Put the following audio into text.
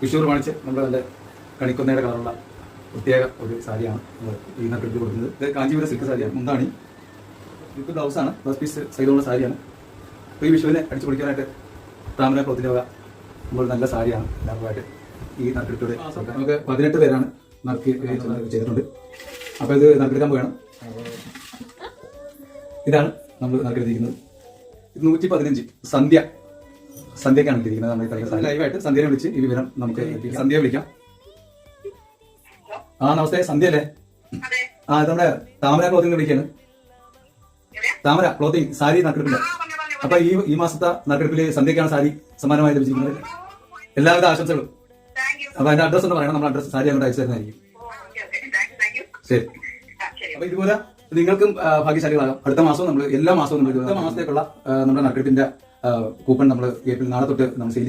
വിഷു പ്രമാണിച്ച് നമ്മൾ നല്ല കണിക്കൊന്നയുടെ കളറുള്ള പ്രത്യേക ഒരു സാരിയാണ് നമ്മൾ ഈ നട്ടെടുത്ത് കൊടുക്കുന്നത്. ഇത് കാഞ്ചീപുരം സിൽക്ക് സാരിയാണ്. മുന്താണി ഇത് ബ്ലൗസാണ്. ബ്ലൗസ് പീസ് സൈഡുള്ള സാരിയാണ്. അപ്പോൾ ഈ വിഷുവിനെ അടിച്ചു പൊളിക്കാനായിട്ട് താമര ക്ലോത്തിൻ്റെ വക നമ്മൾ നല്ല സാരിയാണ് ലാഭമായിട്ട് ഈ നട്ടെടുത്തോടെ നമുക്ക് 18 പേരാണ് നറുക്ക് ചെയ്തിട്ടുണ്ട്. അപ്പോൾ ഇത് നറുക്കെടുക്കാൻ പോവുകയാണ്. ഇതാണ് നമ്മൾ നറുക്കെടുത്തിരിക്കുന്നത്. ഇത് 115 സന്ധ്യക്കാണ് ഇട്ടിരിക്കുന്നത്. നമ്മൾ ഈ ലൈവായിട്ട് സന്ധ്യയെ വിളിച്ച് ഈ വിവരം നമുക്ക് സന്ധ്യയെ വിളിക്കാം. നമസ്തേ, സന്ധ്യ അല്ലേ? ഇത് നമ്മുടെ താമര ക്ലോത്തിങ് വിളിക്കാണ്. താമര ക്ലോത്തിങ് സാരി നറുക്കെടുപ്പില്ല. അപ്പൊ ഈ മാസത്തെ നറുക്കെടുപ്പില് സന്ധ്യക്കാണ് സാരി സമ്മാനമായി ലഭിച്ചിരിക്കുന്നത്. എല്ലാവിധ ആശംസകളും. അപ്പൊ അതിന്റെ അഡ്രസ് എന്ന് പറയണം. നമ്മൾ അഡ്രസ് സാരി അങ്ങോട്ട് അയച്ചു തരുന്നതായിരിക്കും. ശരി. അപ്പൊ ഇതുപോലെ നിങ്ങൾക്കും ഭാഗ്യശാലികളാകാം. അടുത്ത മാസവും നമ്മൾ എല്ലാ മാസവും നമ്മൾ മാസത്തേക്കുള്ള നമ്മുടെ നറുക്കെടുപ്പിന്റെ കൂപ്പൺ നമ്മൾ ഏപ്രിൽ നാളെ തൊട്ട് നമ്മൾ സെയിൽ